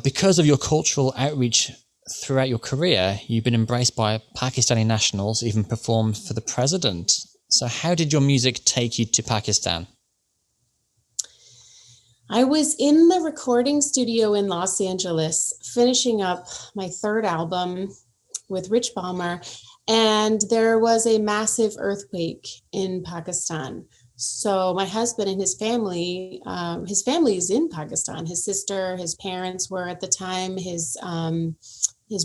Because of your cultural outreach throughout your career, you've been embraced by Pakistani nationals, even performed for the president. So how did your music take you to Pakistan? I was in the recording studio in Los Angeles, finishing up my third album with Rich Balmer, and there was a massive earthquake in Pakistan. So my husband and his family is in Pakistan. His sister, his parents were at the time, his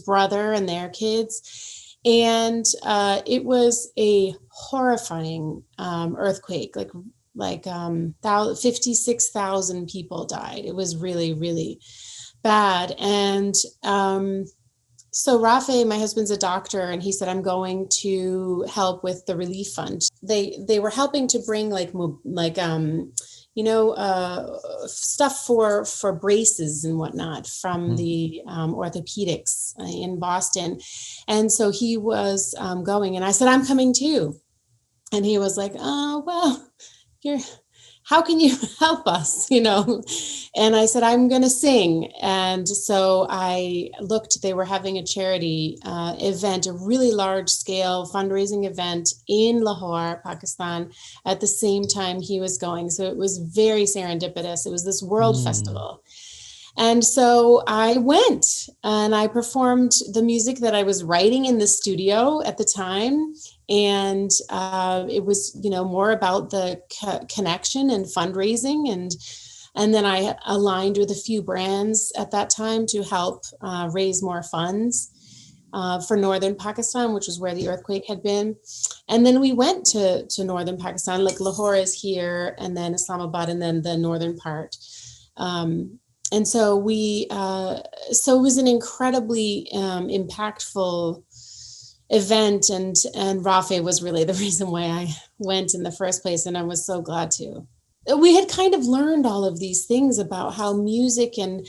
brother and their kids. And it was a horrifying earthquake, like 56,000 people died. It was really, really bad. And so Rafe, my husband's a doctor, and he said, I'm going to help with the relief fund. They were helping to bring stuff for braces and whatnot from the orthopedics in Boston. And so he was going, and I said, I'm coming too. And he was like, oh, well, how can you help us? And I said, I'm going to sing. And so I looked, they were having a charity event, a really large scale fundraising event in Lahore, Pakistan, at the same time he was going. So it was very serendipitous. It was this world festival. And so I went and I performed the music that I was writing in the studio at the time. And it was, more about the connection and fundraising. And then I aligned with a few brands at that time to help raise more funds for northern Pakistan, which was where the earthquake had been. And then we went to northern Pakistan, like Lahore is here, and then Islamabad, and then the northern part. And so so it was an incredibly impactful event, and Rafe was really the reason why I went in the first place, and I was so glad to. We had kind of learned all of these things about how music can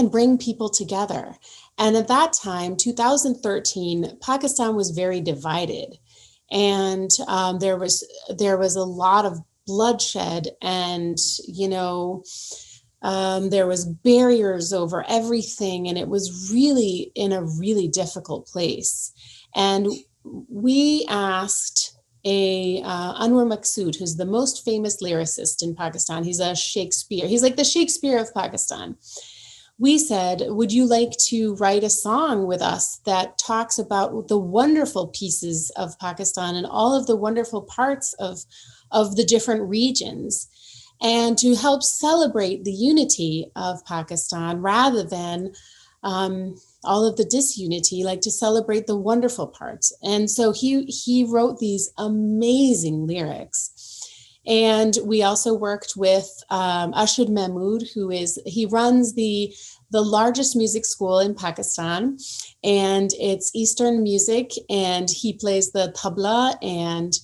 bring people together. And at that time, 2013, Pakistan was very divided, and there was a lot of bloodshed, and there was barriers over everything, and it was really in a really difficult place. And we asked Anwar Maqsood, who's the most famous lyricist in Pakistan. He's he's like the Shakespeare of Pakistan. We said, would you like to write a song with us that talks about the wonderful pieces of Pakistan and all of the wonderful parts of the different regions, and to help celebrate the unity of Pakistan rather than all of the disunity, like to celebrate the wonderful parts. And so he wrote these amazing lyrics. And we also worked with Ashud Mahmood, he runs the largest music school in Pakistan, and it's Eastern music, and he plays the tabla, and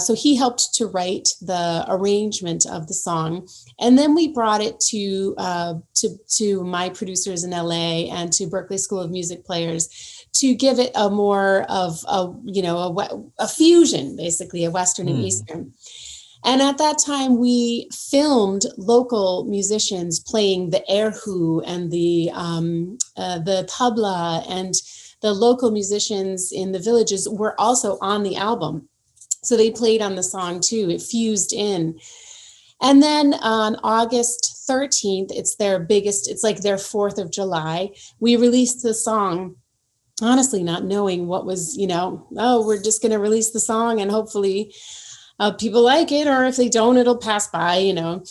so he helped to write the arrangement of the song. And then we brought it to my producers in LA and to Berklee School of Music players to give it a more of a fusion, basically, a Western and Eastern. And at that time, we filmed local musicians playing the erhu and the tabla, and the local musicians in the villages were also on the album. So they played on the song too. It fused in. And then on August 13th, it's like their 4th of July. We released the song, honestly, not knowing what was, we're just going to release the song and hopefully people like it, or if they don't, it'll pass by, and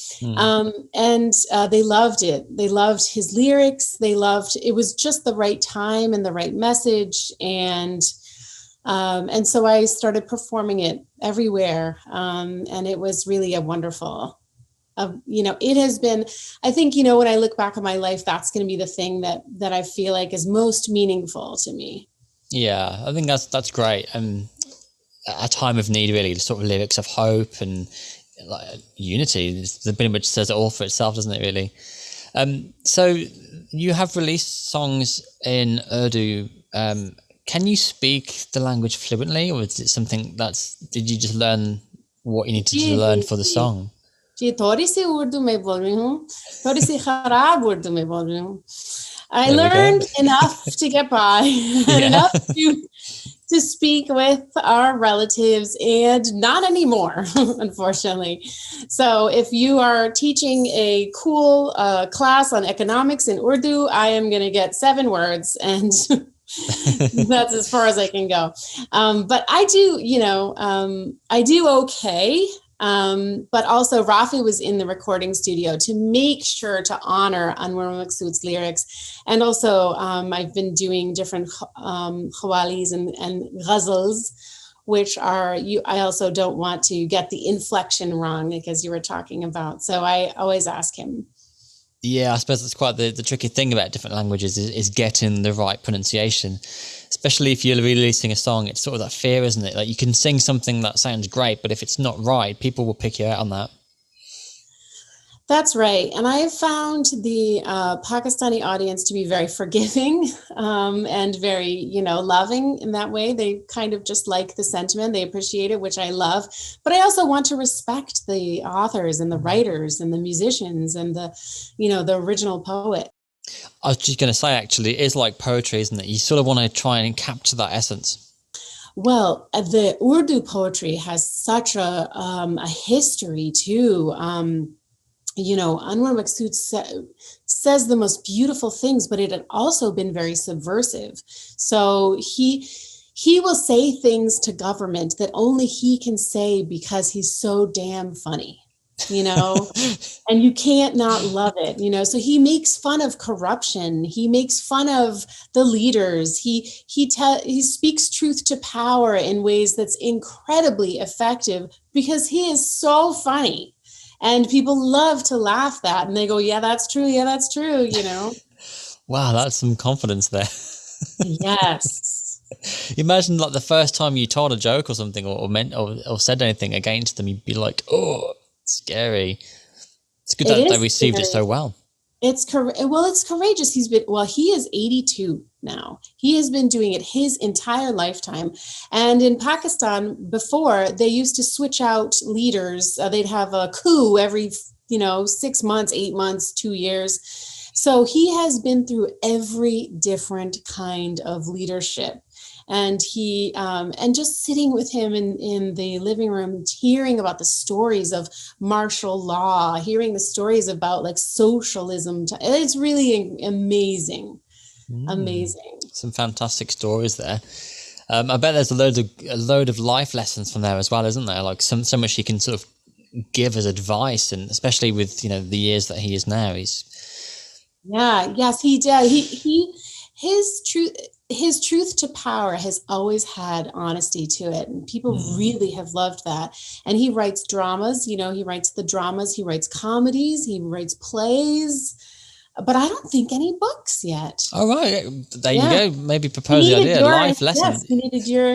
they loved it. They loved his lyrics. It was just the right time and the right message. And so I started performing it everywhere. And it was really a wonderful, it has been, I think, when I look back on my life, that's going to be the thing that I feel like is most meaningful to me. Yeah, I think that's great. A time of need, really, the sort of lyrics of hope and unity. The pretty much says it all for itself, doesn't it, really? So you have released songs in Urdu. Can you speak the language fluently, or is it something did you just learn what you needed to learn for the song? जी थोड़ी सी उर्दू में बोल रही हूँ, थोड़ी सी खराब उर्दू में बोल रही हूँ. I There we go. learned enough to get by, Yeah. enough to speak with our relatives, and not anymore, unfortunately. So if you are teaching a cool class on economics in Urdu, I am going to get 7 words, and that's as far as I can go. But I do, I do okay. But also Rafi was in the recording studio to make sure to honor Anwar Maqsood's lyrics. And also I've been doing different khawalis and ghazals, which are, I also don't want to get the inflection wrong, because you were talking about. So I always ask him. Yeah, I suppose that's quite the tricky thing about different languages is getting the right pronunciation, especially if you're releasing a song. It's sort of that fear, isn't it? Like you can sing something that sounds great, but if it's not right, people will pick you out on that. That's right. And I have found the Pakistani audience to be very forgiving and very, loving in that way. They kind of just like the sentiment. They appreciate it, which I love. But I also want to respect the authors and the writers and the musicians and the original poet. I was just going to say, actually, it is like poetry, isn't it? You sort of want to try and capture that essence. Well, the Urdu poetry has such a history too. Anwar Maqsood says the most beautiful things, but it had also been very subversive. So he will say things to government that only he can say because he's so damn funny, and you can't not love it, so he makes fun of corruption. He makes fun of the leaders. He speaks truth to power in ways that's incredibly effective because he is so funny. And people love to laugh that, and they go, yeah, that's true. Yeah, that's true. Wow, that's some confidence there. Yes. Imagine like the first time you told a joke or something or said anything against them, you'd be like, oh, scary. It's good that they received it so well. It's courageous. He is 82 now. He has been doing it his entire lifetime. And in Pakistan before, they used to switch out leaders. They'd have a coup every, 6 months, 8 months, 2 years. So he has been through every different kind of leadership. And he and just sitting with him in the living room, hearing about the stories of martial law, hearing the stories about like socialism, it's really amazing. Amazing. Some fantastic stories there. I bet there's a load of life lessons from there as well, isn't there? Like so much he can sort of give as advice, and especially with the years that he is now. Yes, he did. His truth to power has always had honesty to it, and people really have loved that. And he writes dramas, he writes the dramas, he writes comedies, he writes plays, but I don't think any books yet. All right, there you go. Maybe propose the idea, life lesson. Yes, he needed your